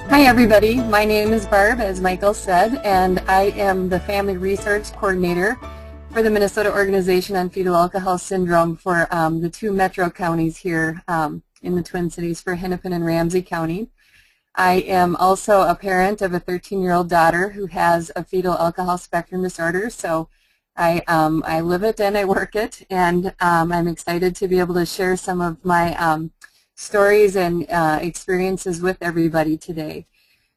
Hi everybody, my name is Barb, as Michael said, and I am the Family Research Coordinator for the Minnesota Organization on Fetal Alcohol Syndrome for the two metro counties here in the Twin Cities for Hennepin and Ramsey County. I am also a parent of a 13-year-old daughter who has a fetal alcohol spectrum disorder, so I live it and I work it, and I'm excited to be able to share some of my stories and experiences with everybody today.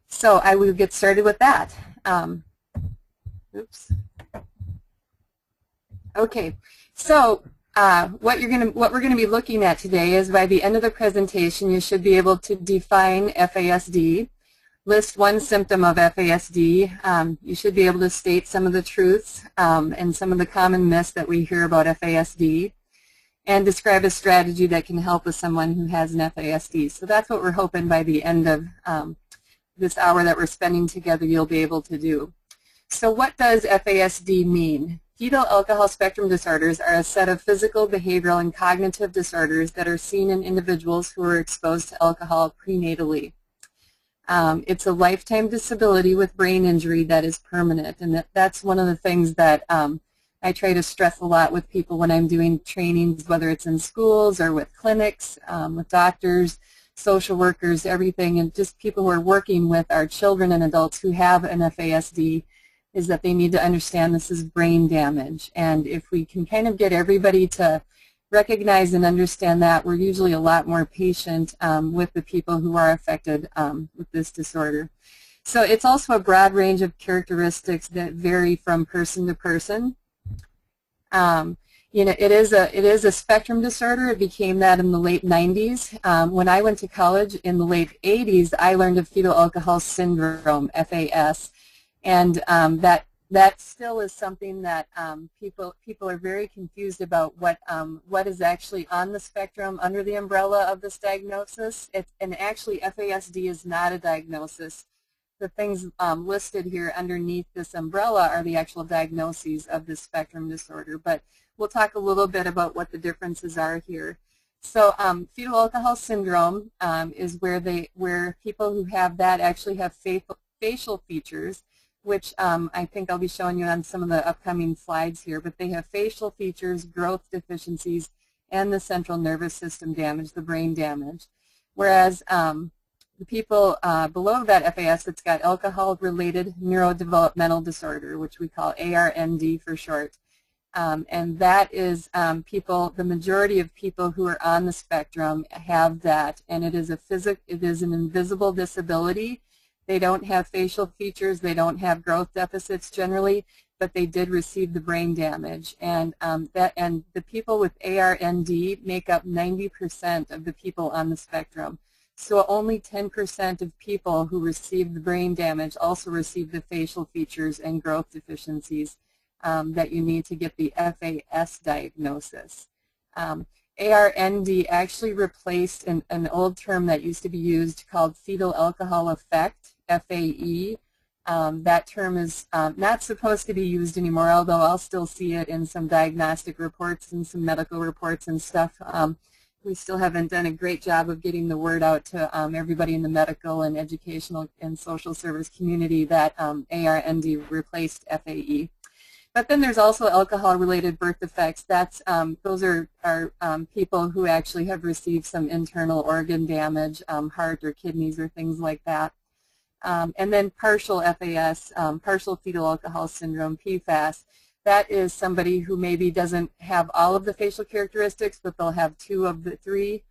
So I will get started with that. Oops. Okay, so what we're gonna be looking at today is, by the end of the presentation, you should be able to define FASD, list one symptom of FASD. You should be able to state some of the truths and some of the common myths that we hear about FASD, and describe a strategy that can help with someone who has an FASD. So that's what we're hoping by the end of this hour that we're spending together you'll be able to do. So what does FASD mean? Fetal alcohol spectrum disorders are a set of physical, behavioral, and cognitive disorders that are seen in individuals who are exposed to alcohol prenatally. It's a lifetime disability with brain injury that is permanent, and that's one of the things that I try to stress a lot with people when I'm doing trainings, whether it's in schools or with clinics, with doctors, social workers, everything, and just people who are working with our children and adults who have an FASD, is that they need to understand this is brain damage. And if we can kind of get everybody to recognize and understand that, we're usually a lot more patient with the people who are affected with this disorder. So it's also a broad range of characteristics that vary from person to person. You know, it is a spectrum disorder. It became that in the late 90s. When I went to college in the late 80s, I learned of fetal alcohol syndrome, FAS, and that still is something that people are very confused about what is actually on the spectrum under the umbrella of this diagnosis. And actually, FASD is not a diagnosis. The things listed here underneath this umbrella are the actual diagnoses of this spectrum disorder, but we'll talk a little bit about what the differences are here. So fetal alcohol syndrome is where people who have that actually have facial features, which I think I'll be showing you on some of the upcoming slides here, but they have facial features, growth deficiencies, and the central nervous system damage, the brain damage. Whereas the people below that FAS, it's got alcohol-related neurodevelopmental disorder, which we call ARND for short. And that is the majority of people who are on the spectrum have that, and it is an invisible disability. They don't have facial features, they don't have growth deficits generally, but they did receive the brain damage. And the people with ARND make up 90% of the people on the spectrum. So only 10% of people who receive the brain damage also receive the facial features and growth deficiencies that you need to get the FAS diagnosis. ARND actually replaced an old term that used to be used called fetal alcohol effect, FAE. That term is not supposed to be used anymore, although I'll still see it in some diagnostic reports and some medical reports and stuff. We still haven't done a great job of getting the word out to everybody in the medical and educational and social service community that ARND replaced FAE. But then there's also alcohol-related birth defects. Those are people who actually have received some internal organ damage, heart or kidneys or things like that. And then partial FAS, partial fetal alcohol syndrome, PFAS. That is somebody who maybe doesn't have all of the facial characteristics, but they'll have 2 of the 3,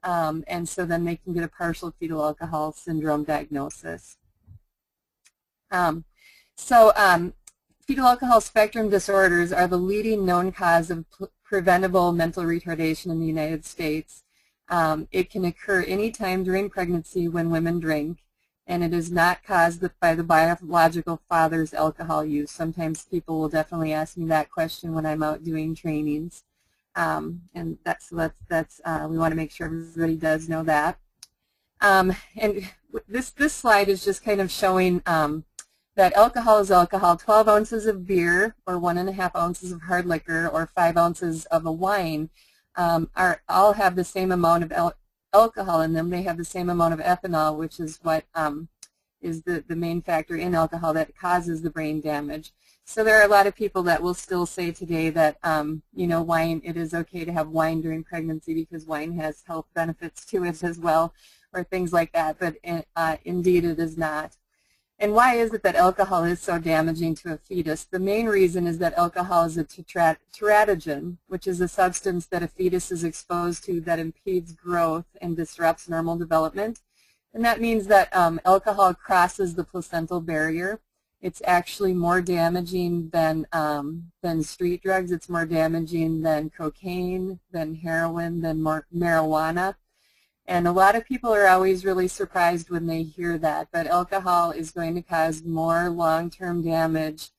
and so then they can get a partial fetal alcohol syndrome diagnosis. Fetal alcohol spectrum disorders are the leading known cause of preventable mental retardation in the United States. It can occur anytime during pregnancy when women drink, and it is not caused by the biological father's alcohol use. Sometimes people will definitely ask me that question when I'm out doing trainings, and we want to make sure everybody does know that. And this slide is just kind of showing that alcohol is alcohol. 12 ounces of beer, or 1.5 ounces of hard liquor, or 5 ounces of a wine all have the same amount of alcohol in them. They have the same amount of ethanol, which is what is the main factor in alcohol that causes the brain damage. So there are a lot of people that will still say today that, you know, wine, it is okay to have wine during pregnancy because wine has health benefits to it as well, or things like that, but indeed it is not. And why is it that alcohol is so damaging to a fetus? The main reason is that alcohol is a teratogen, which is a substance that a fetus is exposed to that impedes growth and disrupts normal development. And that means that alcohol crosses the placental barrier. It's actually more damaging than street drugs. It's more damaging than cocaine, than heroin, than marijuana. And a lot of people are always really surprised when they hear that, but alcohol is going to cause more long-term damage,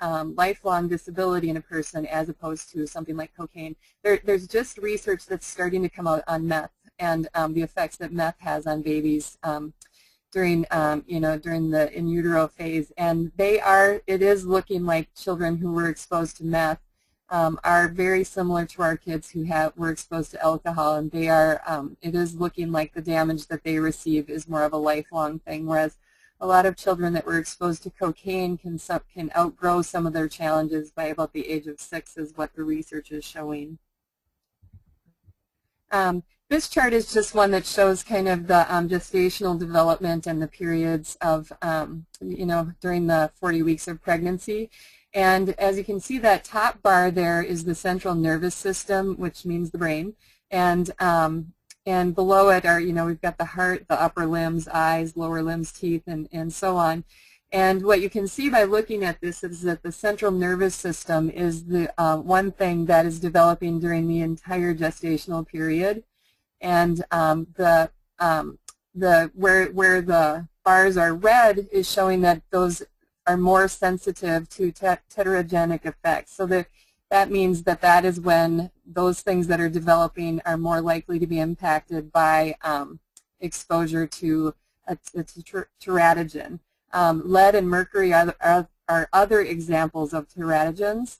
lifelong disability in a person as opposed to something like cocaine. There's just research that's starting to come out on meth and the effects that meth has on babies during during the in utero phase, and it is looking like children who were exposed to meth are very similar to our kids who were exposed to alcohol, and they are. It is looking like the damage that they receive is more of a lifelong thing, whereas a lot of children that were exposed to cocaine can outgrow some of their challenges by about the age of 6, is what the research is showing. This chart is just one that shows kind of the gestational development and the periods of, during the 40 weeks of pregnancy. And as you can see, that top bar there is the central nervous system, which means the brain. And below it are, we've got the heart, the upper limbs, eyes, lower limbs, teeth, and so on. And what you can see by looking at this is that the central nervous system is the one thing that is developing during the entire gestational period. And where the bars are red is showing that those are more sensitive to teratogenic effects. So that means that is when those things that are developing are more likely to be impacted by exposure to a teratogen. Lead and mercury are other examples of teratogens,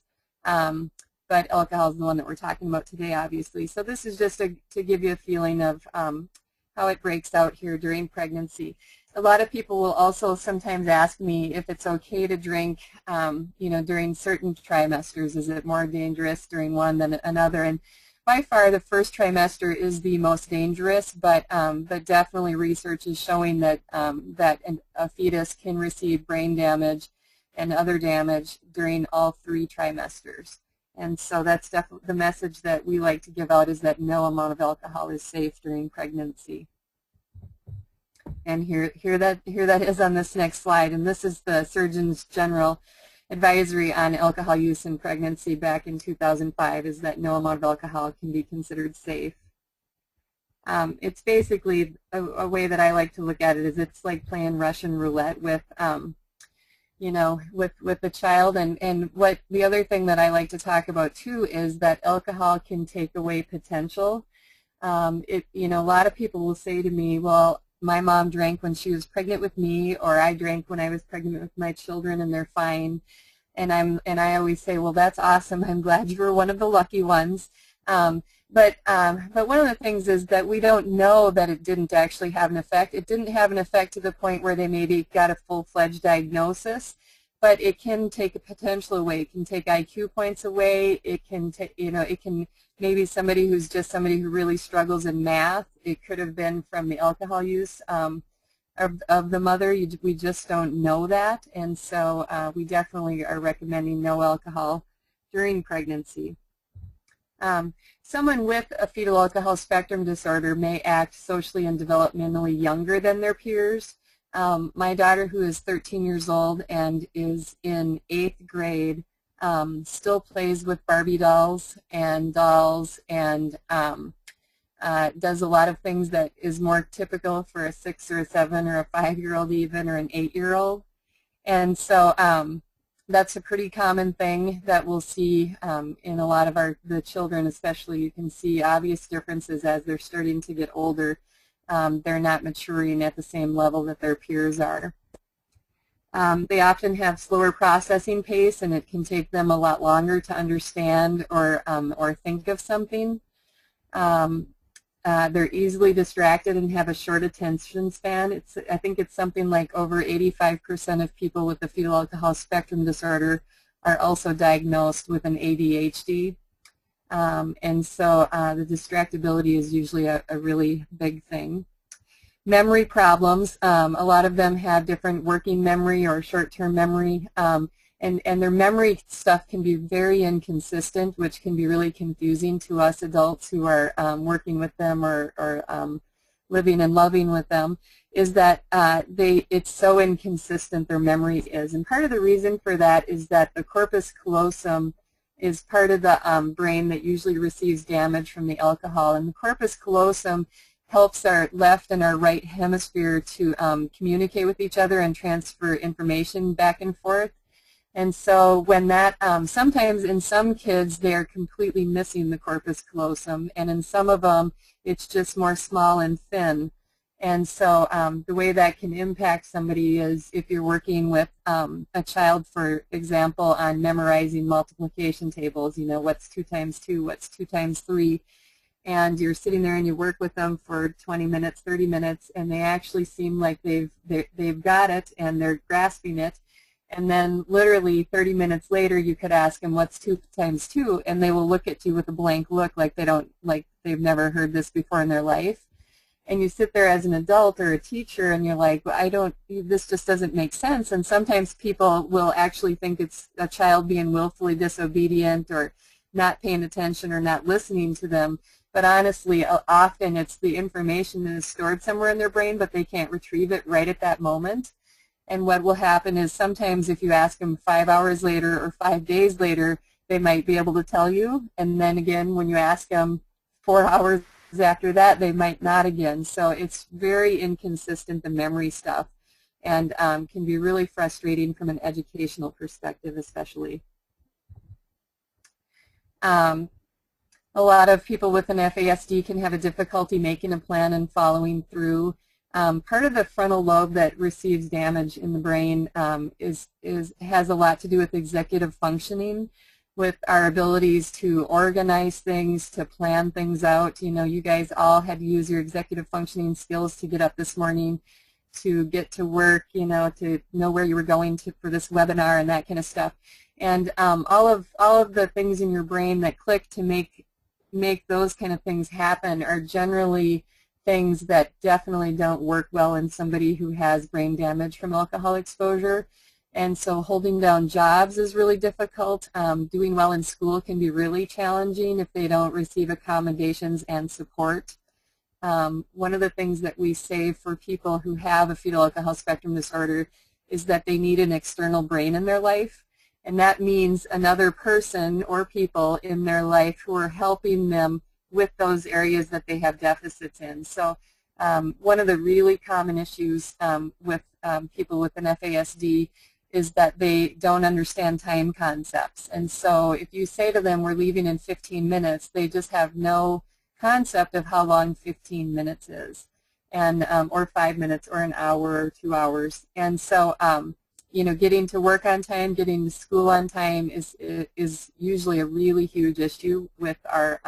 but alcohol is the one that we're talking about today, obviously. So this is just to give you a feeling of how it breaks out here during pregnancy. A lot of people will also sometimes ask me if it's okay to drink, during certain trimesters. Is it more dangerous during one than another? And by far, the first trimester is the most dangerous, but definitely research is showing that a fetus can receive brain damage and other damage during all 3 trimesters. And so that's definitely the message that we like to give out, is that no amount of alcohol is safe during pregnancy. And here that is on this next slide. And this is the Surgeon General advisory on alcohol use in pregnancy back in 2005, is that no amount of alcohol can be considered safe. It's basically a way that I like to look at it is it's like playing Russian roulette with with the child. And what the other thing that I like to talk about too is that alcohol can take away potential. A lot of people will say to me, well, my mom drank when she was pregnant with me, or I drank when I was pregnant with my children, and they're fine. And I always say, well, that's awesome. I'm glad you were one of the lucky ones. But one of the things is that we don't know that it didn't actually have an effect. It didn't have an effect to the point where they maybe got a full-fledged diagnosis, but it can take a potential away. It can take IQ points away. It can take, it can maybe somebody who really struggles in math. It could have been from the alcohol use of the mother. We just don't know that, and so we definitely are recommending no alcohol during pregnancy. Someone with a fetal alcohol spectrum disorder may act socially and developmentally younger than their peers. My daughter, who is 13 years old and is in 8th grade, still plays with Barbie dolls and does a lot of things that is more typical for a 6 or a 7 or a 5-year-old even, or an 8-year-old. And so that's a pretty common thing that we'll see in a lot of the children especially. You can see obvious differences as they're starting to get older. They're not maturing at the same level that their peers are. They often have slower processing pace, and it can take them a lot longer to understand or think of something. they're easily distracted and have a short attention span. I think it's something like over 85% of people with the fetal alcohol spectrum disorder are also diagnosed with an ADHD. And so the distractibility is usually a really big thing. Memory problems, a lot of them have different working memory or short-term memory, and their memory stuff can be very inconsistent, which can be really confusing to us adults who are working with them or living and loving with them, is that it's so inconsistent, their memory is. And part of the reason for that is that the corpus callosum is part of the brain that usually receives damage from the alcohol. And the corpus callosum helps our left and our right hemisphere to communicate with each other and transfer information back and forth. And so when that, sometimes in some kids they're completely missing the corpus callosum, and in some of them it's just more small and thin. And so the way that can impact somebody is if you're working with a child, for example, on memorizing multiplication tables, you know, what's 2 times 2, what's 2 times 3, and you're sitting there and you work with them for 20 minutes, 30 minutes, and they actually seem like they've got it and they're grasping it. And then literally 30 minutes later you could ask them what's 2 times 2, and they will look at you with a blank look like they've never heard this before in their life. And you sit there as an adult or a teacher and you're like, well, this just doesn't make sense. And sometimes people will actually think it's a child being willfully disobedient or not paying attention or not listening to them. But honestly, often it's the information that is stored somewhere in their brain, but they can't retrieve it right at that moment. And what will happen is sometimes if you ask them 5 hours later or 5 days later, they might be able to tell you. And then again, when you ask them 4 hours after that, they might not again. So it's very inconsistent, the memory stuff, and can be really frustrating from an educational perspective especially. A lot of people with an FASD can have a difficulty making a plan and following through. Part of the frontal lobe that receives damage in the brain has a lot to do with executive functioning, with our abilities to organize things, to plan things out. You know, you guys all had to use your executive functioning skills to get up this morning, to get to work, you know, to know where you were going to for this webinar and that kind of stuff. And all of the things in your brain that click to make those kind of things happen are generally things that definitely don't work well in somebody who has brain damage from alcohol exposure. And so holding down jobs is really difficult. Doing well in school can be really challenging if they don't receive accommodations and support. One of the things that we say for people who have a fetal alcohol spectrum disorder is that they need an external brain in their life. And that means another person or people in their life who are helping them with those areas that they have deficits in. So one of the really common issues with people with an FASD is that they don't understand time concepts. And so if you say to them, we're leaving in 15 minutes, they just have no concept of how long 15 minutes is, and or 5 minutes or an hour or 2 hours. And so you know, getting to work on time, getting to school on time is usually a really huge issue with our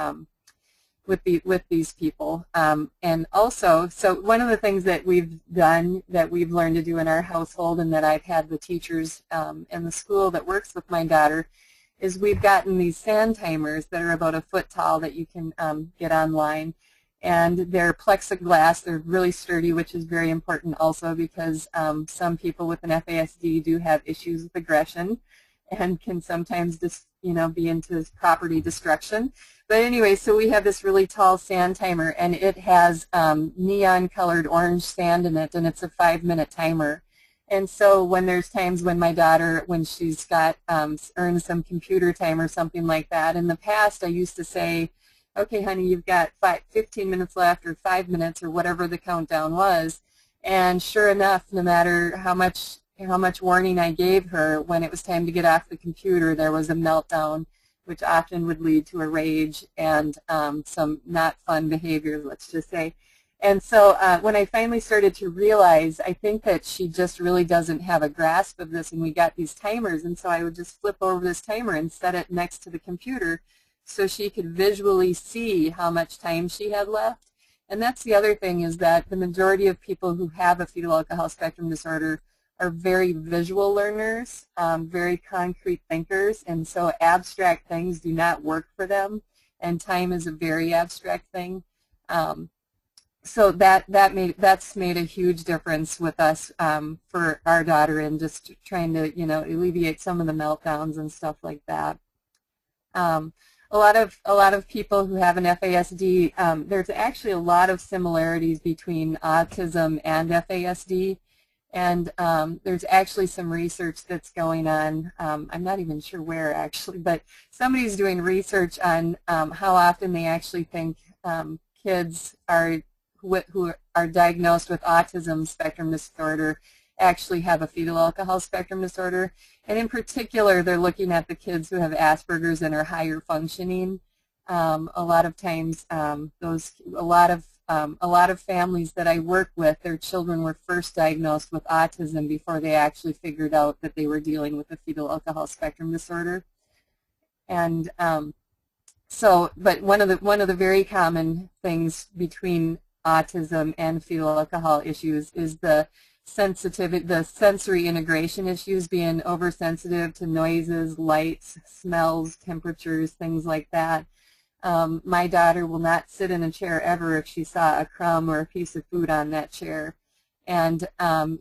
with these people. And also, so one of the things that we've done, that we've learned to do in our household, and that I've had the teachers in the school that works with my daughter, is we've gotten these sand timers that are about 1 foot tall that you can get online. And they're plexiglass, they're really sturdy, which is very important also because some people with an FASD do have issues with aggression and can sometimes just, you know, be into property destruction. But anyway, so we have this really tall sand timer, and it has neon colored orange sand in it, and it's a 5-minute timer. And so when there's times when my daughter, when she's got earned some computer time or something like that, in the past I used to say, okay, honey, you've got 15 minutes left, or 5 minutes, or whatever the countdown was. And sure enough, no matter how much warning I gave her, when it was time to get off the computer, there was a meltdown, which often would lead to a rage and some not fun behavior, let's just say. And so when I finally started to realize, I think that she just really doesn't have a grasp of this, and we got these timers, and so I would just flip over this timer and set it next to the computer so she could visually see how much time she had left. And that's the other thing, is that the majority of people who have a fetal alcohol spectrum disorder are very visual learners, very concrete thinkers, and so abstract things do not work for them, and time is a very abstract thing. So that's made a huge difference with us for our daughter, and just trying to, you know, alleviate some of the meltdowns and stuff like that. A lot of people who have an FASD, there's actually a lot of similarities between autism and FASD, and there's actually some research that's going on. I'm not even sure where actually, but somebody's doing research on how often they actually think kids who are diagnosed with autism spectrum disorder actually have a fetal alcohol spectrum disorder. And in particular, they're looking at the kids who have Asperger's and are higher functioning. A lot of times, a lot of families that I work with, their children were first diagnosed with autism before they actually figured out that they were dealing with a fetal alcohol spectrum disorder. And but one of the very common things between autism and fetal alcohol issues is the sensory integration issues, being oversensitive to noises, lights, smells, temperatures, things like that. My daughter will not sit in a chair ever if she saw a crumb or a piece of food on that chair. And,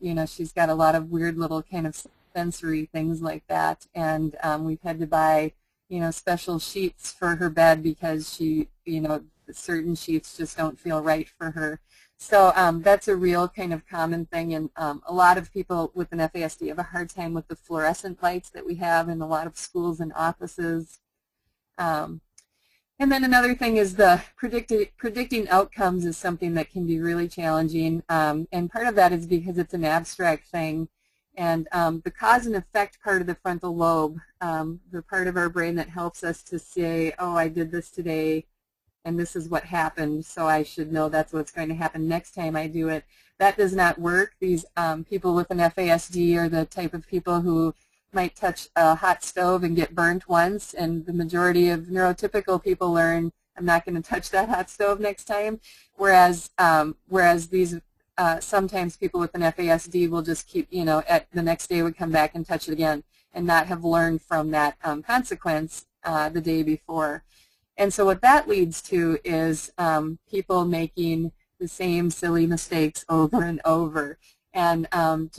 you know, she's got a lot of weird little kind of sensory things like that. And we've had to buy, you know, special sheets for her bed because she, you know, certain sheets just don't feel right for her. So that's a real kind of common thing, and a lot of people with an FASD have a hard time with the fluorescent lights that we have in a lot of schools and offices. And then another thing is the predicting outcomes is something that can be really challenging, and part of that is because it's an abstract thing. And the cause and effect part of the frontal lobe, the part of our brain that helps us to say, oh, I did this today, and this is what happened, so I should know that's what's going to happen next time I do it. That does not work. These people with an FASD are the type of people who might touch a hot stove and get burnt once, and the majority of neurotypical people learn, I'm not going to touch that hot stove next time, whereas these sometimes people with an FASD will just keep, you know, at the next day would come back and touch it again and not have learned from that consequence the day before. And so what that leads to is people making the same silly mistakes over and over, and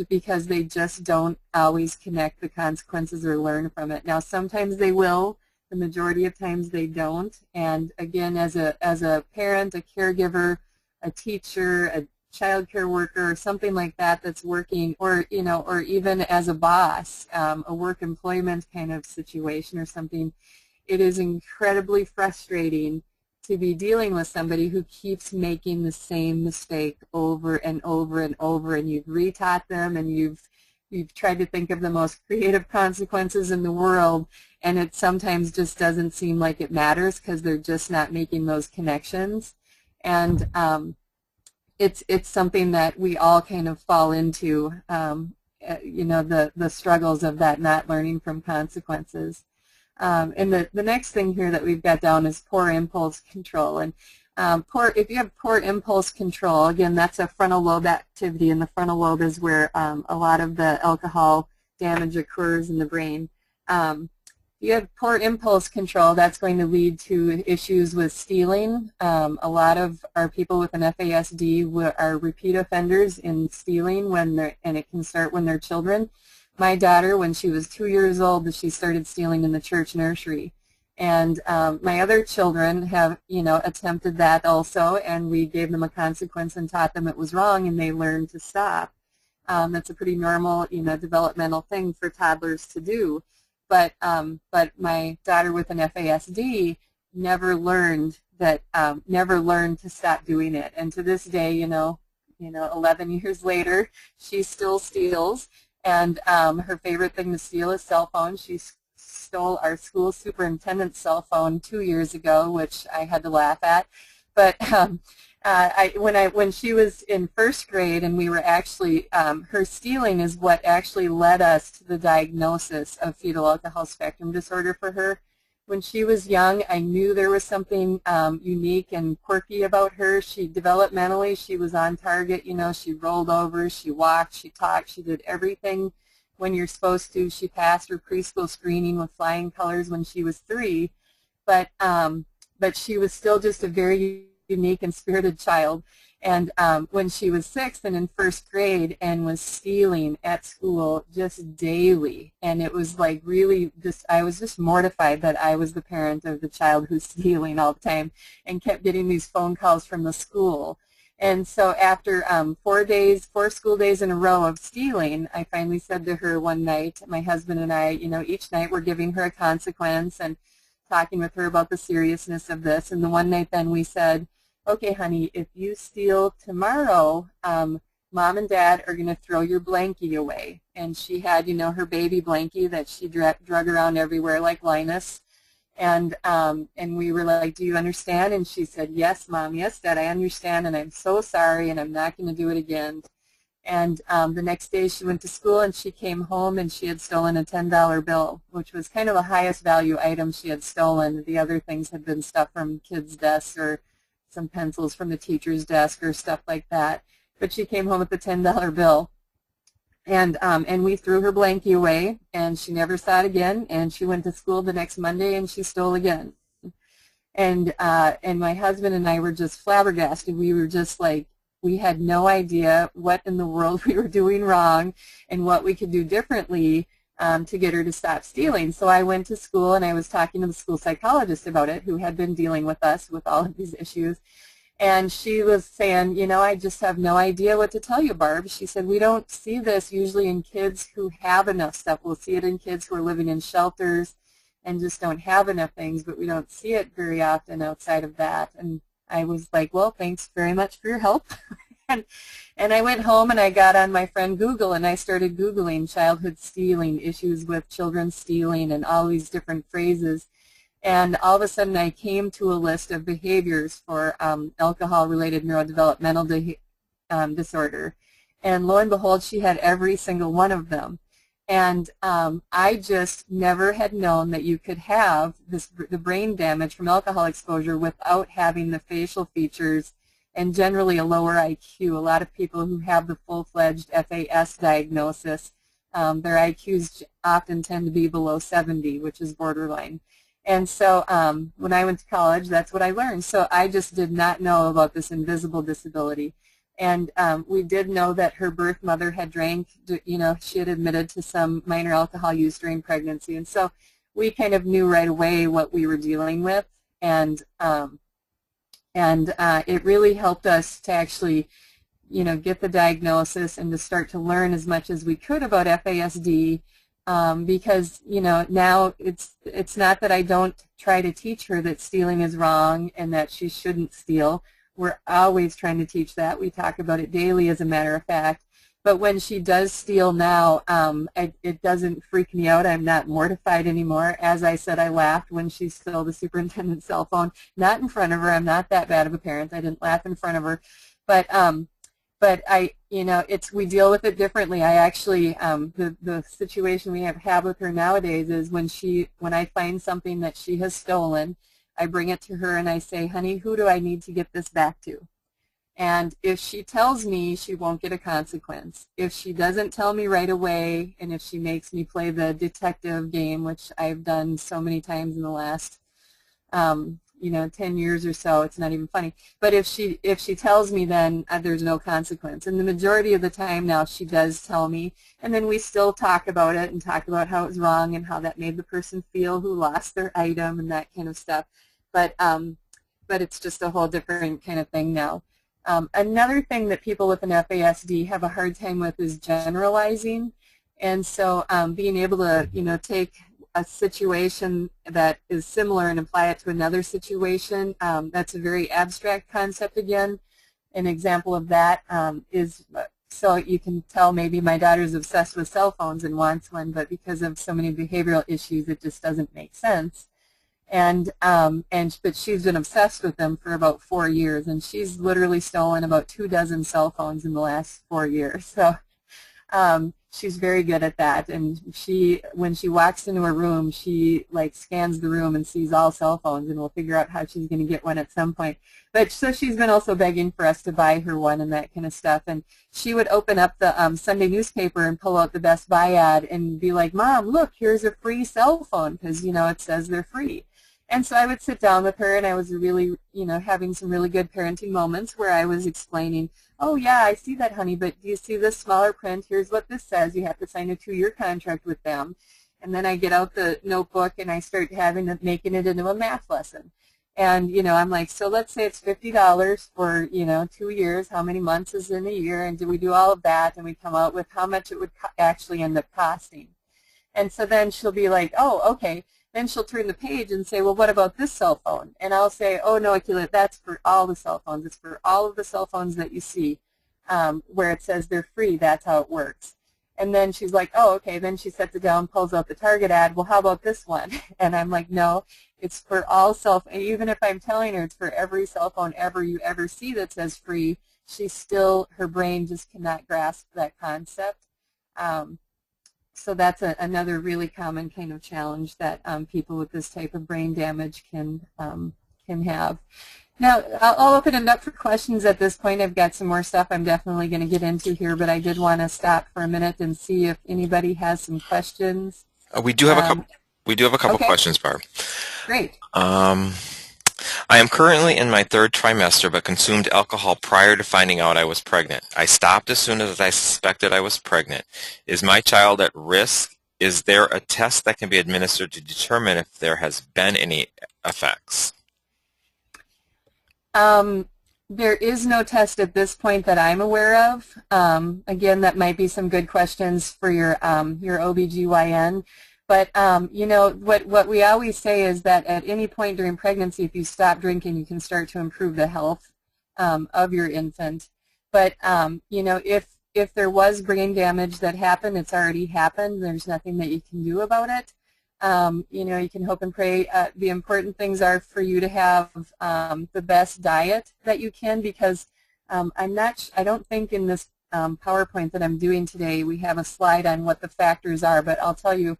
because they just don't always connect the consequences or learn from it. Now, sometimes they will. The majority of times they don't. And again, as a parent, a caregiver, a teacher, a child care worker, or something like that that's working, or, you know, or even as a boss, a work employment kind of situation or something, it is incredibly frustrating to be dealing with somebody who keeps making the same mistake over and over and over, and you've retaught them, and you've tried to think of the most creative consequences in the world, and it sometimes just doesn't seem like it matters because they're just not making those connections. And it's something that we all kind of fall into, you know, the struggles of that not learning from consequences. And the next thing here that we've got down is poor impulse control. And if you have poor impulse control, again, that's a frontal lobe activity, and the frontal lobe is where a lot of the alcohol damage occurs in the brain. If you have poor impulse control, that's going to lead to issues with stealing. A lot of our people with an FASD are repeat offenders in stealing, and it can start when they're children. My daughter, when she was 2 years old, she started stealing in the church nursery. And my other children have, you know, attempted that also, and we gave them a consequence and taught them it was wrong, and they learned to stop. That's a pretty normal, you know, developmental thing for toddlers to do. But my daughter with an FASD never learned to stop doing it. And to this day, you know, 11 years later, she still steals. And her favorite thing to steal is cell phones. She stole our school superintendent's cell phone 2 years ago, which I had to laugh at. But when she was in first grade, and we were actually, her stealing is what actually led us to the diagnosis of fetal alcohol spectrum disorder for her. when she was young, I knew there was something unique and quirky about her. She developmentally, she was on target. You know, she rolled over, she walked, she talked, she did everything when you're supposed to. She passed her preschool screening with flying colors when she was 3, but she was still just a very unique and spirited child. And when she was 6 and in 1st grade and was stealing at school just daily, and it was like really just, I was just mortified that I was the parent of the child who's stealing all the time, and kept getting these phone calls from the school. And so after 4 school days in a row of stealing, I finally said to her one night, my husband and I, you know, each night we're giving her a consequence and talking with her about the seriousness of this. And the one night then we said, okay, honey, if you steal tomorrow, Mom and Dad are going to throw your blankie away. And she had, you know, her baby blankie that she drug around everywhere like Linus. And we were like, do you understand? And she said, yes, Mom, yes, Dad, I understand, and I'm so sorry, and I'm not going to do it again. And the next day she went to school, and she came home, and she had stolen a $10 bill, which was kind of the highest value item she had stolen. The other things had been stuff from kids' desks or some pencils from the teacher's desk or stuff like that. But she came home with the $10 bill. And we threw her blankie away, and she never saw it again. And she went to school the next Monday, and she stole again. And my husband and I were just flabbergasted. We were just like, we had no idea what in the world we were doing wrong and what we could do differently to get her to stop stealing. So I went to school, and I was talking to the school psychologist about it, who had been dealing with us with all of these issues. And she was saying, you know, I just have no idea what to tell you, Barb. She said, we don't see this usually in kids who have enough stuff. We'll see it in kids who are living in shelters and just don't have enough things, but we don't see it very often outside of that. And I was like, well, thanks very much for your help. and I went home, and I got on my friend Google, and I started Googling childhood stealing, issues with children stealing, and all these different phrases. And all of a sudden I came to a list of behaviors for alcohol-related neurodevelopmental disorder. And lo and behold, she had every single one of them. And I just never had known that you could have the brain damage from alcohol exposure without having the facial features and generally a lower IQ. A lot of people who have the full-fledged FAS diagnosis, their IQs often tend to be below 70, which is borderline. And so when I went to college, that's what I learned. So I just did not know about this invisible disability. And we did know that her birth mother had drank, you know, she had admitted to some minor alcohol use during pregnancy. And so we kind of knew right away what we were dealing with. And it really helped us to actually, you know, get the diagnosis and to start to learn as much as we could about FASD. Because, you know, now it's not that I don't try to teach her that stealing is wrong and that she shouldn't steal. We're always trying to teach that. We talk about it daily, as a matter of fact. But when she does steal now, it doesn't freak me out. I'm not mortified anymore. As I said, I laughed when she stole the superintendent's cell phone. Not in front of her. I'm not that bad of a parent. I didn't laugh in front of her. But I, you know, we deal with it differently. I actually, the situation we have with her nowadays is when I find something that she has stolen, I bring it to her and I say, honey, who do I need to get this back to? And if she tells me, she won't get a consequence. If she doesn't tell me right away, and if she makes me play the detective game, which I've done so many times in the last, you know, 10 years or so, it's not even funny. But if she tells me, then there's no consequence. And the majority of the time now she does tell me, and then we still talk about it and talk about how it was wrong and how that made the person feel who lost their item and that kind of stuff. But it's just a whole different kind of thing now. Another thing that people with an FASD have a hard time with is generalizing. And so being able to, you know, take a situation that is similar and apply it to another situation, that's a very abstract concept again. An example of that is, so you can tell maybe my daughter's obsessed with cell phones and wants one, but because of so many behavioral issues, it just doesn't make sense. But she's been obsessed with them for about 4 years, and she's literally stolen about 24 cell phones in the last 4 years. So she's very good at that. And when she walks into a room, she like scans the room and sees all cell phones, and we'll figure out how she's going to get one at some point. But so she's been also begging for us to buy her one and that kind of stuff. And she would open up the Sunday newspaper and pull out the Best Buy ad and be like, "Mom, look, here's a free cell phone," because it says they're free. And so I would sit down with her, and I was really, having some really good parenting moments where I was explaining, "Oh, yeah, I see that, honey, but do you see this smaller print? Here's what this says. You have to sign a 2-year contract with them." And then I get out the notebook, and I start making it into a math lesson. And, I'm like, so let's say it's $50 for, 2 years. How many months is in a year? And do we do all of that? And we come out with how much it would actually end up costing. And so then she'll be like, "Oh, okay." Then she'll turn the page and say, "Well, what about this cell phone?" And I'll say, "Oh, no, Akila, that's for all the cell phones. It's for all of the cell phones that you see where it says they're free. That's how it works." And then she's like, "Oh, okay." Then she sets it down, pulls out the Target ad. "Well, how about this one?" And I'm like, "No, it's for all cell phones." Even if I'm telling her it's for every cell phone you ever see that says free, her brain just cannot grasp that concept. So that's another really common kind of challenge that people with this type of brain damage can have. Now, I'll open it up for questions at this point. I've got some more stuff I'm definitely going to get into here, but I did want to stop for a minute and see if anybody has some questions. We do have a couple. We do have a couple Okay. questions, Barb. Great. I am currently in my 3rd trimester, but consumed alcohol prior to finding out I was pregnant. I stopped as soon as I suspected I was pregnant. Is my child at risk? Is there a test that can be administered to determine if there has been any effects? There is no test at this point that I'm aware of. Again, that might be some good questions for your OBGYN. But, what we always say is that at any point during pregnancy, if you stop drinking, you can start to improve the health of your infant. But, if there was brain damage that happened, it's already happened. There's nothing that you can do about it. You can hope and pray. The important things are for you to have the best diet that you can, because I don't think in this PowerPoint that I'm doing today we have a slide on what the factors are, but I'll tell you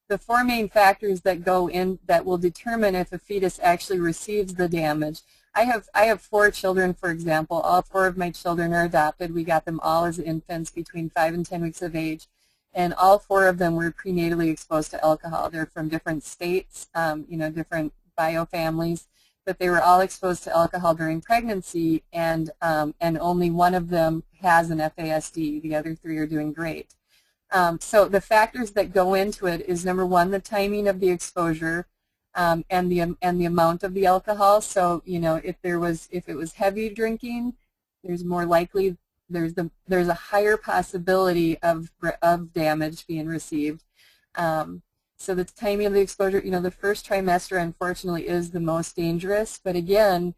the 4 main factors that go in that will determine if a fetus actually receives the damage. I have 4 children, for example. All 4 of my children are adopted. We got them all as infants between 5 and 10 weeks of age. And all 4 of them were prenatally exposed to alcohol. They're from different states, different bio families, but they were all exposed to alcohol during pregnancy, and only one of them has an FASD. The other 3 are doing great. So the factors that go into it is, number 1, the timing of the exposure and the amount of the alcohol. So if it was heavy drinking, there's more likely. There's a higher possibility of damage being received. So the timing of the exposure, the first trimester, unfortunately, is the most dangerous. But again,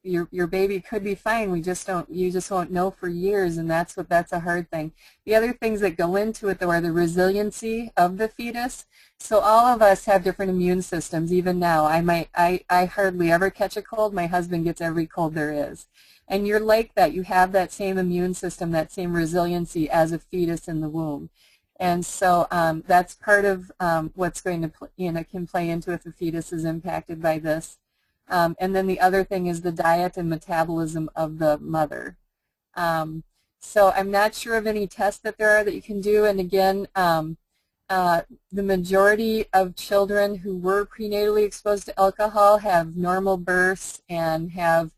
your baby could be fine. You just won't know for years, and that's a hard thing. The other things that go into it, though, are the resiliency of the fetus. So all of us have different immune systems. Even now, I hardly ever catch a cold. My husband gets every cold there is. And you're like that. You have that same immune system, that same resiliency as a fetus in the womb. And so that's part of what's going to can play into if a fetus is impacted by this. And then the other thing is the diet and metabolism of the mother. So I'm not sure of any tests that there are that you can do. And again, the majority of children who were prenatally exposed to alcohol have normal births and have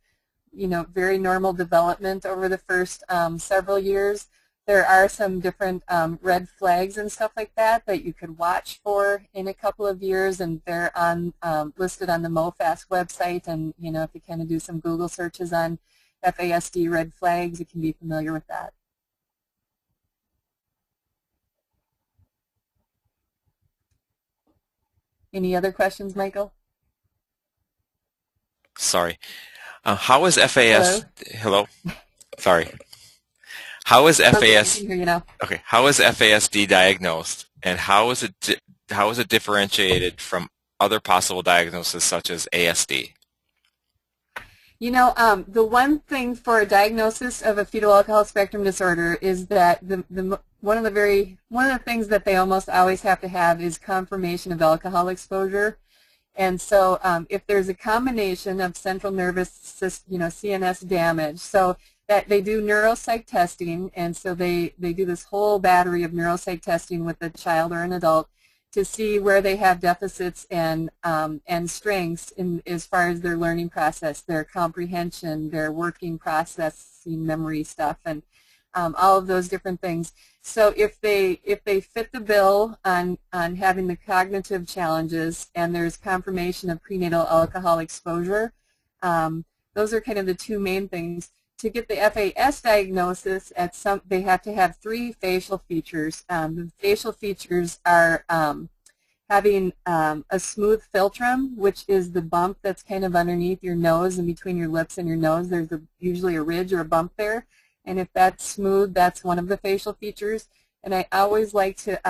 very normal development over the first several years. There are some different red flags and stuff like that you could watch for in a couple of years, and they're listed on the MoFast website. And if you kind of do some Google searches on FASD red flags, you can be familiar with that. Any other questions, Michael? Sorry. How is Hello? Sorry. How is Okay. How is FASD diagnosed, and how is it differentiated from other possible diagnoses such as ASD? You know, the one thing for a diagnosis of a fetal alcohol spectrum disorder is that one of the things that they almost always have to have is confirmation of alcohol exposure. And so if there's a combination of central nervous system, CNS damage, so that they do neuropsych testing, and so they do this whole battery of neuropsych testing with a child or an adult to see where they have deficits and strengths in as far as their learning process, their comprehension, their working processing memory stuff, and all of those different things. So if they fit the bill on having the cognitive challenges and there's confirmation of prenatal alcohol exposure, those are kind of the two main things. To get the FAS diagnosis, they have to have 3 facial features. The facial features are having a smooth philtrum, which is the bump that's kind of underneath your nose and between your lips and your nose. There's usually a ridge or a bump there. And if that's smooth, that's one of the facial features. And I always like to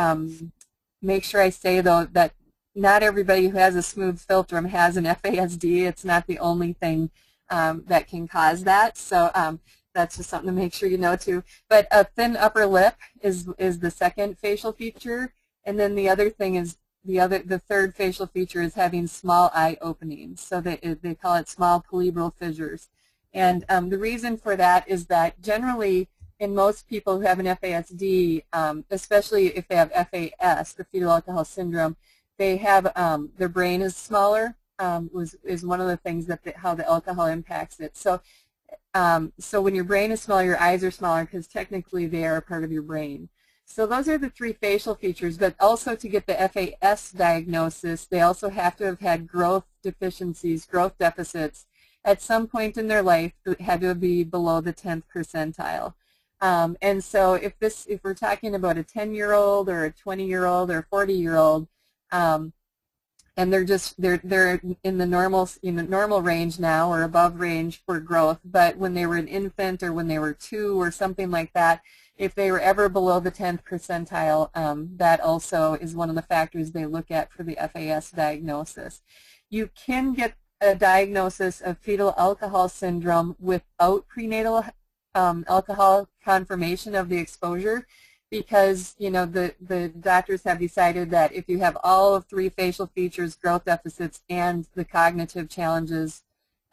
make sure I say, though, that not everybody who has a smooth philtrum has an FASD. It's not the only thing that can cause that. So that's just something to make sure you know, too. But a thin upper lip is the second facial feature. And then the other thing is, the third facial feature is having small eye openings. So they call it small palpebral fissures. And the reason for that is that generally in most people who have an FASD, especially if they have FAS, the fetal alcohol syndrome, they have their brain is smaller. Is one of the things that how the alcohol impacts it. So so when your brain is smaller, your eyes are smaller because technically they are a part of your brain. So those are the 3 facial features, but also to get the FAS diagnosis, they also have to have had growth deficiencies, growth deficits, at some point in their life. It had to be below the 10th percentile. And so if we're talking about a 10-year-old or a 20-year-old or a 40-year-old, and they're in the normal range now or above range for growth, but when they were an infant or when they were 2 or something like that, if they were ever below the 10th percentile, that also is one of the factors they look at for the FAS diagnosis. You can get a diagnosis of fetal alcohol syndrome without prenatal alcohol confirmation of the exposure, because the doctors have decided that if you have all of 3 facial features, growth deficits, and the cognitive challenges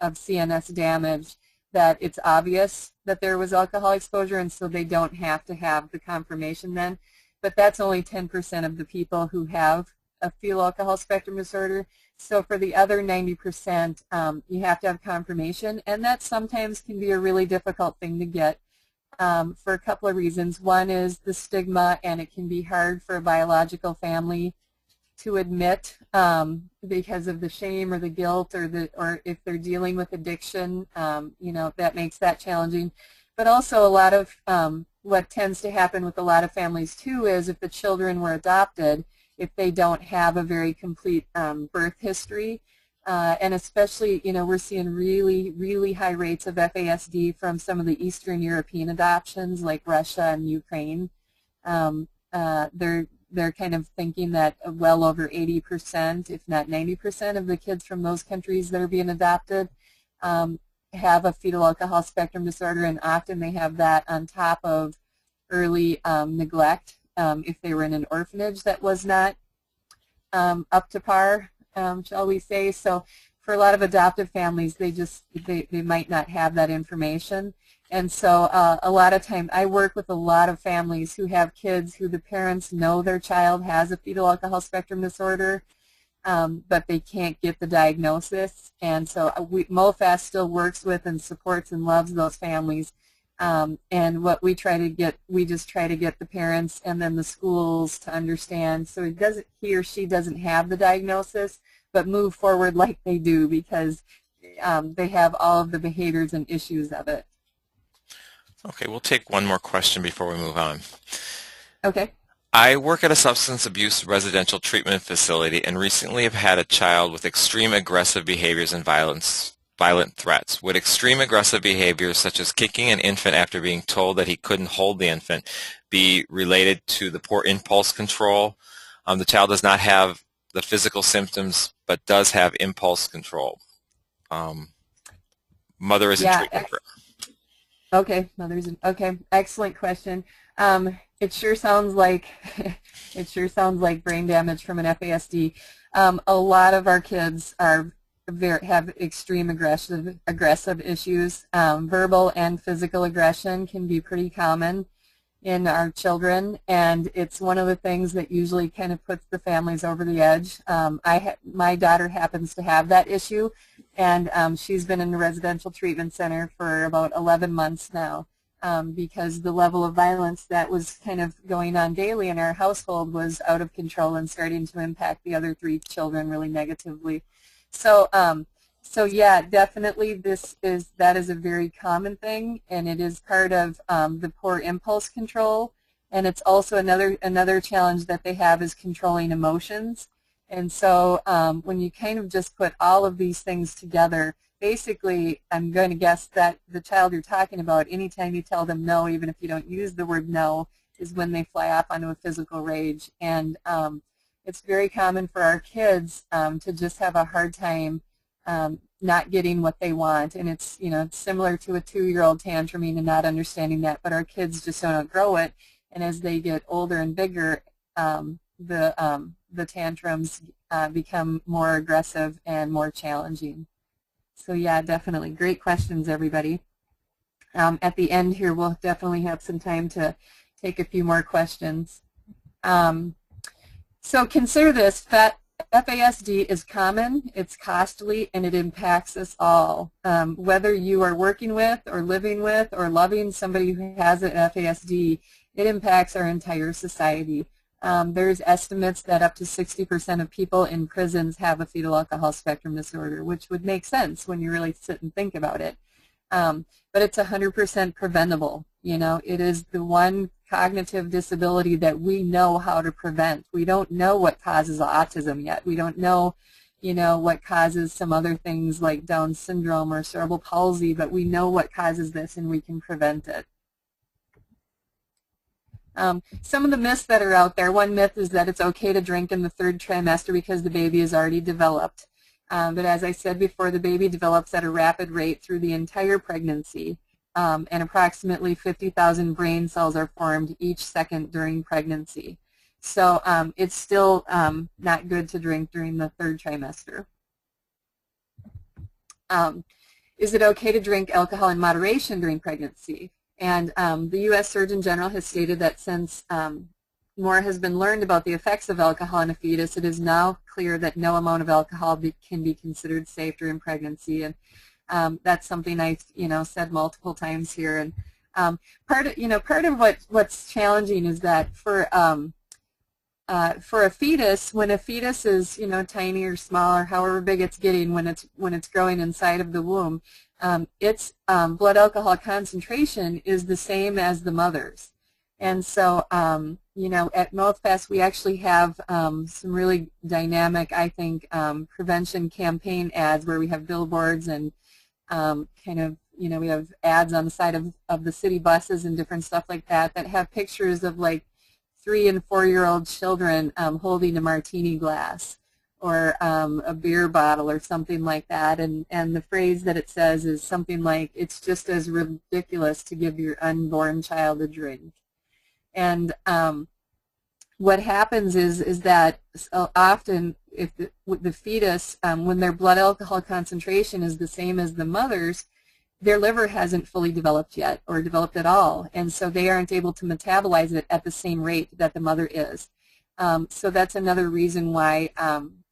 of CNS damage, that it's obvious that there was alcohol exposure, and so they don't have to have the confirmation then. But that's only 10% of the people who have a fetal alcohol spectrum disorder. So for the other 90%, you have to have confirmation, and that sometimes can be a really difficult thing to get for a couple of reasons. One is the stigma, and it can be hard for a biological family to admit because of the shame or the guilt, or if they're dealing with addiction, that makes that challenging. But also a lot of what tends to happen with a lot of families too is if the children were adopted, if they don't have a very complete birth history, and especially, we're seeing really, really high rates of FASD from some of the Eastern European adoptions like Russia and Ukraine. They're kind of thinking that well over 80%, if not 90% of the kids from those countries that are being adopted have a fetal alcohol spectrum disorder, and often they have that on top of early neglect if they were in an orphanage that was not up to par, shall we say. So for a lot of adoptive families, they might not have that information. And so a lot of time I work with a lot of families who have kids who the parents know their child has a fetal alcohol spectrum disorder, but they can't get the diagnosis. And so MOFAS still works with and supports and loves those families. And what we just try to get the parents and then the schools to understand, so he or she doesn't have the diagnosis, but move forward like they do, because they have all of the behaviors and issues of it. Okay, we'll take one more question before we move on. Okay. I work at a substance abuse residential treatment facility and recently have had a child with extreme aggressive behaviors and violent threats. Would extreme aggressive behaviors such as kicking an infant after being told that he couldn't hold the infant be related to the poor impulse control? The child does not have the physical symptoms but does have impulse control. Mother is in Yeah. treatment. Okay. Okay. Excellent question. It sure sounds like it sure sounds like brain damage from an FASD. A lot of our kids are have extreme aggressive issues. Verbal and physical aggression can be pretty common in our children, and it's one of the things that usually kind of puts the families over the edge. My daughter happens to have that issue, and she's been in a residential treatment center for about 11 months now, because the level of violence that was kind of going on daily in our household was out of control and starting to impact the other 3 children really negatively. So so yeah, definitely that is a very common thing, and it is part of the poor impulse control, and it's also another challenge that they have is controlling emotions. And so when you kind of just put all of these things together, basically I'm going to guess that the child you're talking about, anytime you tell them no, even if you don't use the word no, is when they fly off onto a physical rage. And it's very common for our kids to just have a hard time not getting what they want, and it's it's similar to a 2-year-old tantruming and not understanding that, but our kids just don't outgrow it, and as they get older and bigger, the tantrums become more aggressive and more challenging. So yeah, definitely great questions, everybody. At the end here, we'll definitely have some time to take a few more questions. So consider this, FASD is common, it's costly, and it impacts us all. Whether you are working with or living with or loving somebody who has an FASD, it impacts our entire society. There's estimates that up to 60% of people in prisons have a fetal alcohol spectrum disorder, which would make sense when you really sit and think about it. But it's 100% preventable. It is the one cognitive disability that we know how to prevent. We don't know what causes autism yet. We don't know, what causes some other things like Down syndrome or cerebral palsy, but we know what causes this and we can prevent it. Some of the myths that are out there, one myth is that it's okay to drink in the 3rd trimester because the baby is already developed. But as I said before, the baby develops at a rapid rate through the entire pregnancy. And approximately 50,000 brain cells are formed each second during pregnancy. So it's still not good to drink during the 3rd trimester. Is it okay to drink alcohol in moderation during pregnancy? And the U.S. Surgeon General has stated that since more has been learned about the effects of alcohol in a fetus, it is now clear that no amount of alcohol can be considered safe during pregnancy. And that's something I've said multiple times here. And part of what's challenging is that for a fetus, when a fetus is tiny or small or however big it's getting when it's growing inside of the womb, its blood alcohol concentration is the same as the mother's. And so at MouthFast we actually have some really dynamic, I think, prevention campaign ads where we have billboards and we have ads on the side of the city buses and different stuff like that have pictures of like 3- and 4-year-old children holding a martini glass or a beer bottle or something like that, and the phrase that it says is something like, it's just as ridiculous to give your unborn child a drink. And what happens is that often if the fetus, when their blood alcohol concentration is the same as the mother's, their liver hasn't fully developed yet or developed at all, and so they aren't able to metabolize it at the same rate that the mother is. So that's another reason why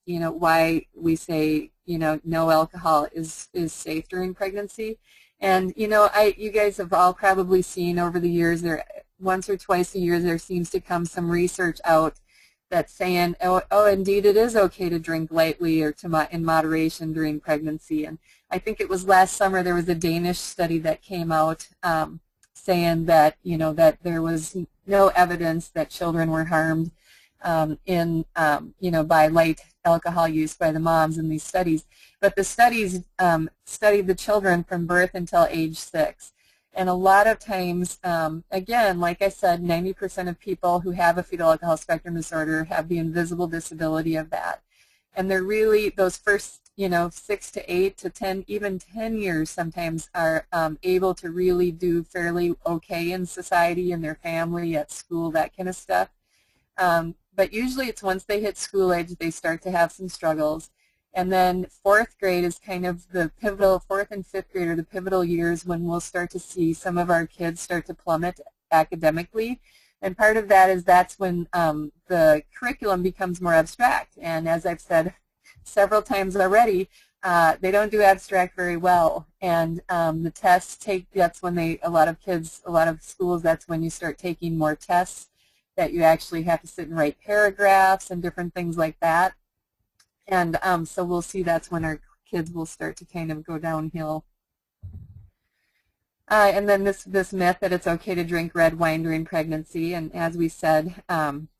why we say no alcohol is safe during pregnancy. And you guys have all probably seen over the years, there once or twice a year there seems to come some research out that's saying, oh, indeed it is okay to drink lightly or in moderation during pregnancy. And I think it was last summer there was a Danish study that came out saying that that there was no evidence that children were harmed by light alcohol use by the moms in these studies. But the studies studied the children from birth until age 6. And a lot of times, again, like I said, 90% of people who have a fetal alcohol spectrum disorder have the invisible disability of that. And they're really, those first, 6 to 8 to 10, even 10 years sometimes are able to really do fairly okay in society, in their family, at school, that kind of stuff. But usually it's once they hit school age they start to have some struggles. And then fourth grade is kind of the pivotal, fourth and fifth grade are the pivotal years when we'll start to see some of our kids start to plummet academically. And part of that is that's when the curriculum becomes more abstract. And as I've said several times already, they don't do abstract very well. And the tests that's when a lot of schools, that's when you start taking more tests that you actually have to sit and write paragraphs and different things like that. And so we'll see that's when our kids will start to kind of go downhill. And then this myth that it's okay to drink red wine during pregnancy, and as we said,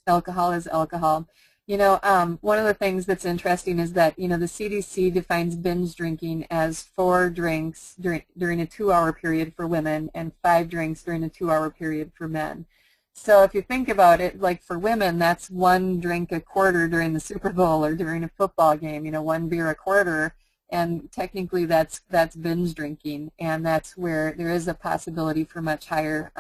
alcohol is alcohol. One of the things that's interesting is that, the CDC defines binge drinking as 4 drinks during a 2-hour period for women and 5 drinks during a 2-hour period for men. So if you think about it, like for women, that's 1 drink a quarter during the Super Bowl or during a football game, 1 beer a quarter. And technically that's binge drinking, and that's where there is a possibility for much higher,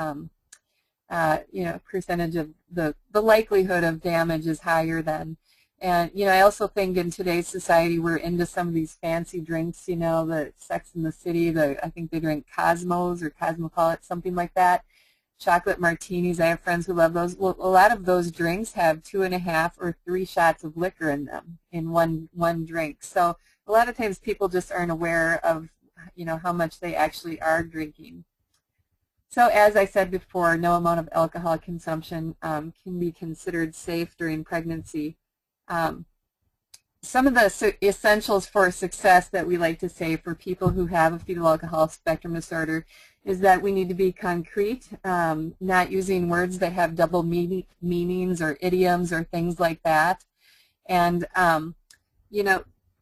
percentage of the likelihood of damage is higher then. And, I also think in today's society we're into some of these fancy drinks, the Sex in the City, I think they drink Cosmos or Cosmopolitan, something like that. Chocolate martinis, I have friends who love those. Well, a lot of those drinks have 2.5 or 3 shots of liquor in them in one drink. So a lot of times people just aren't aware of, how much they actually are drinking. So as I said before, no amount of alcohol consumption can be considered safe during pregnancy. Some of the essentials for success that we like to say for people who have a fetal alcohol spectrum disorder is that we need to be concrete, not using words that have double meanings or idioms or things like that. And,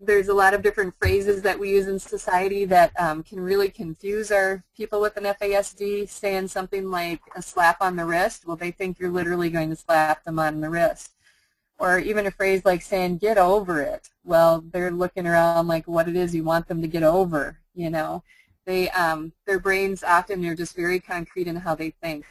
there's a lot of different phrases that we use in society that can really confuse our people with an FASD, saying something like a slap on the wrist. Well, they think you're literally going to slap them on the wrist. Or even a phrase like saying, get over it. Well, they're looking around like what it is you want them to get over, Their brains often are just very concrete in how they think.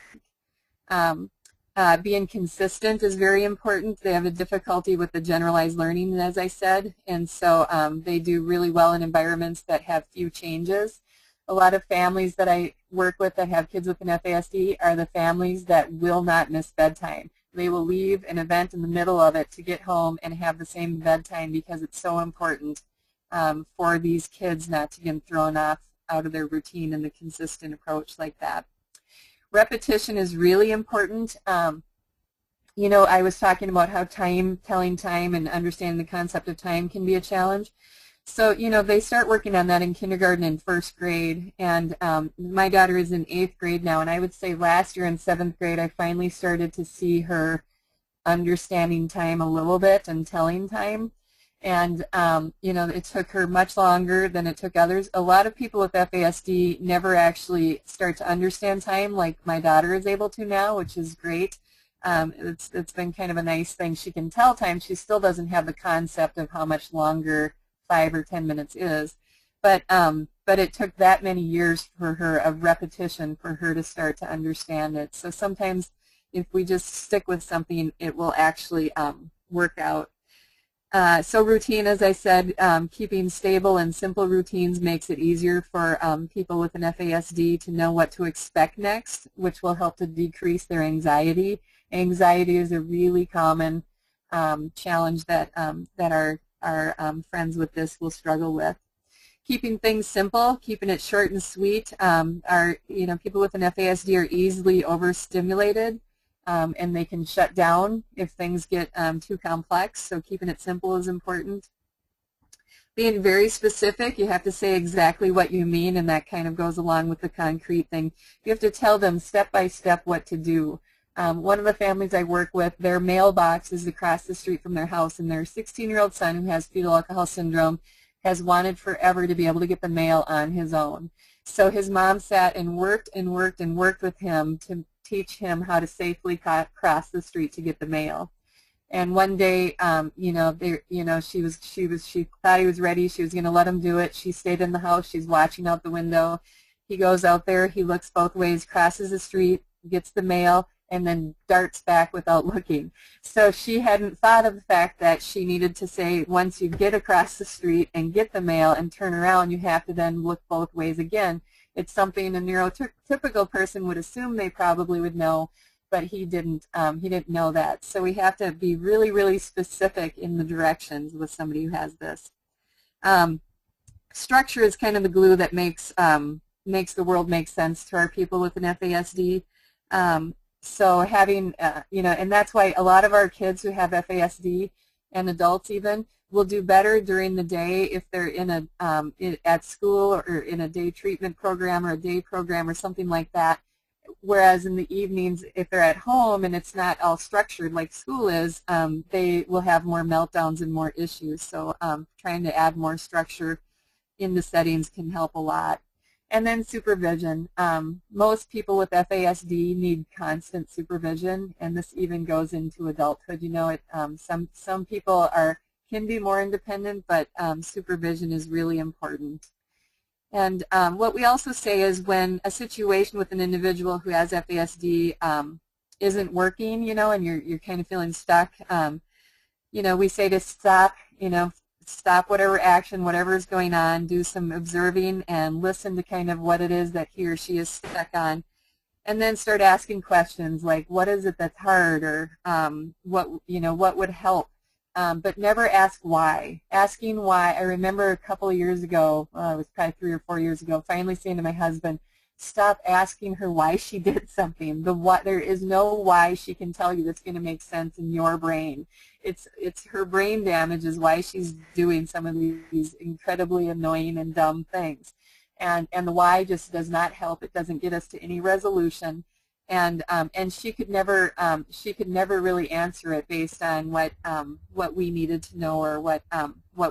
Being consistent is very important. They have a difficulty with the generalized learning, as I said, and so they do really well in environments that have few changes. A lot of families that I work with that have kids with an FASD are the families that will not miss bedtime. They will leave an event in the middle of it to get home and have the same bedtime because it's so important for these kids not to get thrown off out of their routine and the consistent approach like that. Repetition is really important. I was talking about how telling time and understanding the concept of time can be a challenge. So, they start working on that in kindergarten and first grade, and my daughter is in 8th grade now, and I would say last year in 7th grade I finally started to see her understanding time a little bit and telling time. And, it took her much longer than it took others. A lot of people with FASD never actually start to understand time like my daughter is able to now, which is great. It's been kind of a nice thing. She can tell time. She still doesn't have the concept of how much longer 5 or 10 minutes is. But it took that many years for her of repetition for her to start to understand it. So sometimes if we just stick with something, it will actually work out. So routine, as I said, keeping stable and simple routines makes it easier for people with an FASD to know what to expect next, which will help to decrease their anxiety. Anxiety is a really common challenge that our friends with this will struggle with. Keeping things simple, keeping it short and sweet. People with an FASD are easily overstimulated. And they can shut down if things get too complex, so keeping it simple is important. Being very specific, you have to say exactly what you mean, and that kind of goes along with the concrete thing. You have to tell them step by step what to do. One of the families I work with, their mailbox is across the street from their house, and their 16-year-old son, who has fetal alcohol syndrome, has wanted forever to be able to get the mail on his own. So his mom sat and worked and worked and worked with him to teach him how to safely cross the street to get the mail. And one day, she thought he was ready. She was going to let him do it. She stayed in the house. She's watching out the window. He goes out there. He looks both ways, crosses the street, gets the mail, and then darts back without looking. So she hadn't thought of the fact that she needed to say, once you get across the street and get the mail and turn around, you have to then look both ways again. It's something a neurotypical person would assume they probably would know, but he didn't know that. So we have to be really, really specific in the directions with somebody who has this. Structure is kind of the glue that makes the world make sense to our people with an FASD. So having, and that's why a lot of our kids who have FASD, and adults even, will do better during the day if they're in at school or in a day treatment program or a day program or something like that. Whereas in the evenings, if they're at home and it's not all structured like school is, they will have more meltdowns and more issues. So trying to add more structure in the settings can help a lot. And then supervision. Most people with FASD need constant supervision, and this even goes into adulthood. Some people can be more independent, but supervision is really important. And what we also say is when a situation with an individual who has FASD isn't working, and you're kind of feeling stuck, we say to stop, stop whatever action, whatever is going on, do some observing and listen to kind of what it is that he or she is stuck on, and then start asking questions like, what is it that's hard, or what would help? But never ask why. Asking why, I remember a couple of years ago, it was probably 3 or 4 years ago, finally saying to my husband, stop asking her why she did something. There is no why she can tell you that's going to make sense in your brain. It's her brain damage is why she's doing some of these incredibly annoying and dumb things. And the why just does not help. It doesn't get us to any resolution. And she could never really answer it based on what we needed to know or what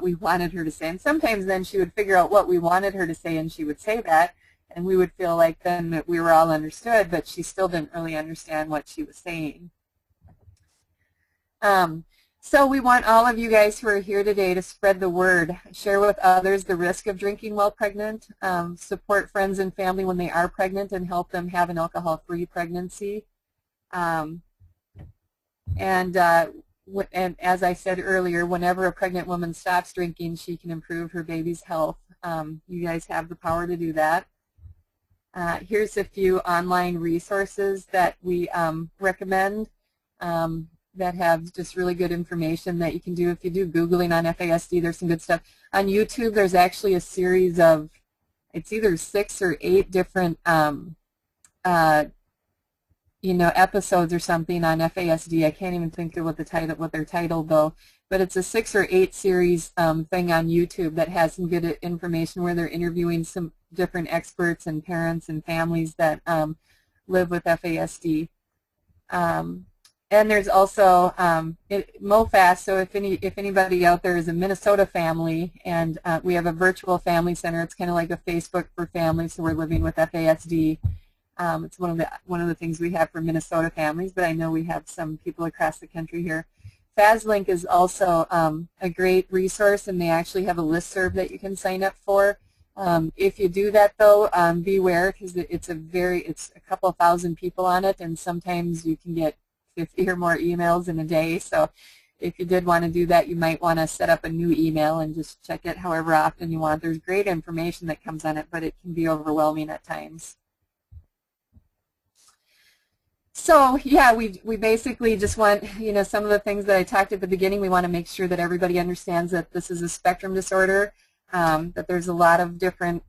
we wanted her to say. And sometimes then she would figure out what we wanted her to say, and she would say that, and we would feel like then that we were all understood, but she still didn't really understand what she was saying. So we want all of you guys who are here today to spread the word, share with others the risk of drinking while pregnant, support friends and family when they are pregnant and help them have an alcohol-free pregnancy. And as I said earlier, whenever a pregnant woman stops drinking, she can improve her baby's health. You guys have the power to do that. Here's a few online resources that we recommend. That have just really good information that you can do. If you do Googling on FASD, there's some good stuff. On YouTube, there's actually a series of, it's either 6 or 8 different, episodes or something on FASD. I can't even think of what they're titled though. But it's a 6 or 8 series thing on YouTube that has some good information where they're interviewing some different experts and parents and families that live with FASD. And there's also MoFast, so if anybody out there is a Minnesota family, and we have a virtual family center. It's kind of like a Facebook for families who are living with FASD. It's one of the things we have for Minnesota families, but I know we have some people across the country here. FASLink is also a great resource, and they actually have a listserv that you can sign up for. If you do that, though, beware, because it's a couple thousand people on it, and sometimes you can get 50 or more emails in a day. So if you did want to do that, you might want to set up a new email and just check it however often you want. There's great information that comes on it, but it can be overwhelming at times. So yeah, we basically just want, some of the things that I talked at the beginning, we want to make sure that everybody understands that this is a spectrum disorder, that there's a lot of different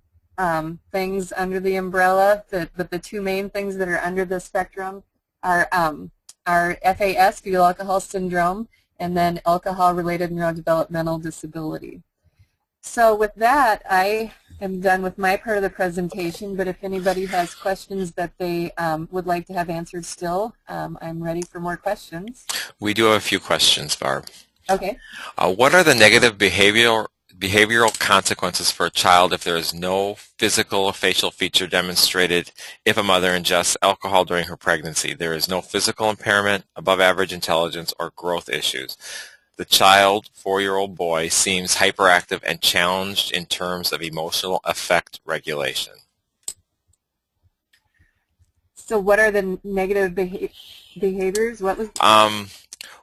things under the umbrella, but the 2 main things that are under the spectrum are FAS, fetal alcohol syndrome, and then alcohol-related neurodevelopmental disability. So with that, I am done with my part of the presentation, but if anybody has questions that they would like to have answered still, I'm ready for more questions. We do have a few questions, Barb. Okay. What are the negative behavioral behavioral consequences for a child if there is no physical or facial feature demonstrated if a mother ingests alcohol during her pregnancy. There is no physical impairment, above average intelligence, or growth issues. The child, 4-year-old boy, seems hyperactive and challenged in terms of emotional affect regulation. So what are the negative behaviors? What was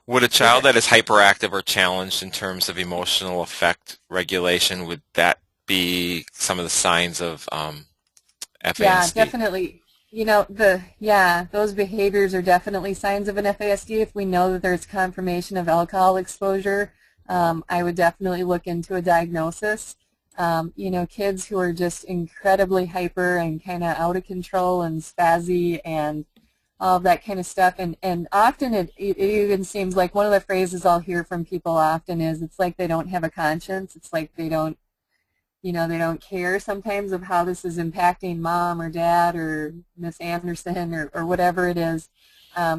Would a child that is hyperactive or challenged in terms of emotional affect regulation, would that be some of the signs of Yeah, FASD? definitely. Those behaviors are definitely signs of an FASD. If we know that there's confirmation of alcohol exposure, I would definitely look into a diagnosis. Kids who are just incredibly hyper and kind of out of control and spazzy and all of that kind of stuff. And often it even seems like one of the phrases I'll hear from people often is it's like they don't have a conscience. It's like they don't care sometimes of how this is impacting mom or dad or Miss Anderson or whatever it is.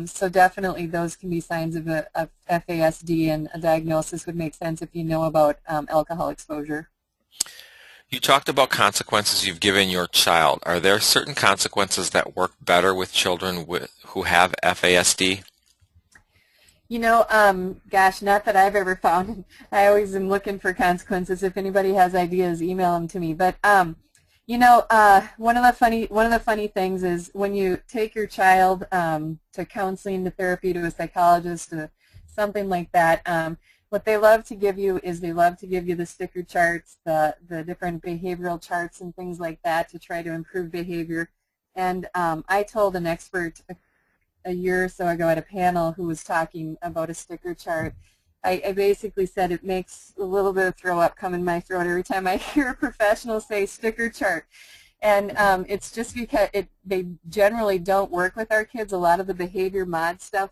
So definitely those can be signs of a FASD, and a diagnosis would make sense if you know about alcohol exposure. You talked about consequences you've given your child. Are there certain consequences that work better with children who have FASD? Gosh, not that I've ever found. I always am looking for consequences. If anybody has ideas, email them to me. But one of the funny things is when you take your child to counseling, to therapy, to a psychologist, to something like that. What they love to give you is they love to give you the sticker charts, the different behavioral charts and things like that to try to improve behavior. And I told an expert a year or so ago at a panel who was talking about a sticker chart. I basically said it makes a little bit of throw up come in my throat every time I hear a professional say sticker chart. And it's just because they generally don't work with our kids. A lot of the behavior mod stuff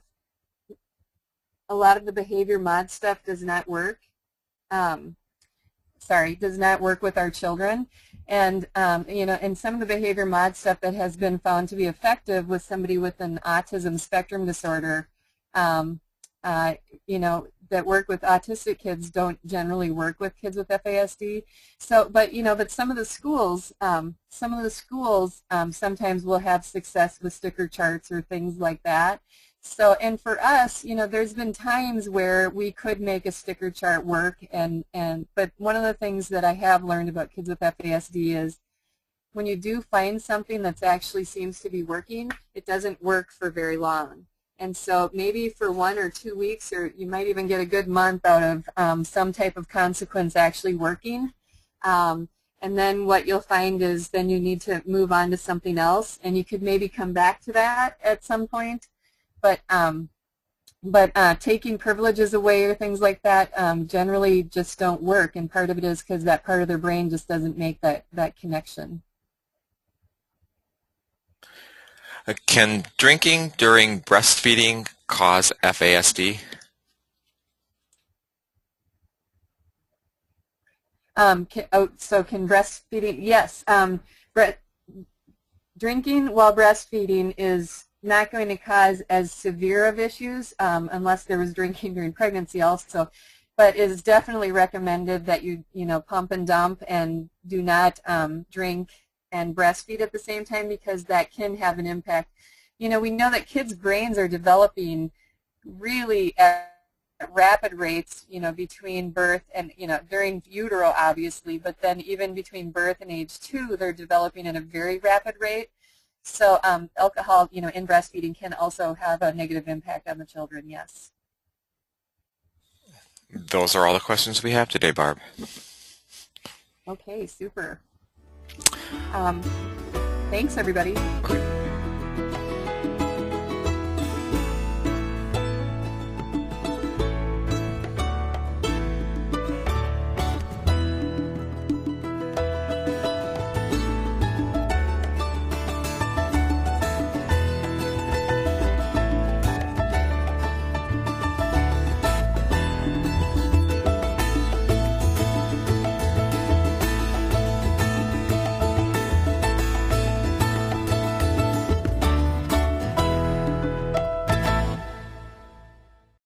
does not work. Does not work with our children. And and some of the behavior mod stuff that has been found to be effective with somebody with an autism spectrum disorder, that work with autistic kids don't generally work with kids with FASD. So, but some of the schools, sometimes will have success with sticker charts or things like that. So, and for us, there's been times where we could make a sticker chart work, but one of the things that I have learned about kids with FASD is when you do find something that actually seems to be working, it doesn't work for very long. And so maybe for 1 or 2 weeks, or you might even get a good month out of some type of consequence actually working. And then what you'll find is then you need to move on to something else, and you could maybe come back to that at some point. But taking privileges away or things like that generally just don't work, and part of it is because that part of their brain just doesn't make that connection. Can drinking during breastfeeding cause FASD? Can breastfeeding? Yes. Drinking while breastfeeding is not going to cause as severe of issues unless there was drinking during pregnancy also, but it is definitely recommended that you pump and dump and do not drink and breastfeed at the same time, because that can have an impact. We know that kids' brains are developing really at rapid rates, between birth and, during utero obviously, but then even between birth and age 2, they're developing at a very rapid rate. So alcohol, in breastfeeding can also have a negative impact on the children, yes. Those are all the questions we have today, Barb. Okay, super. Thanks, everybody.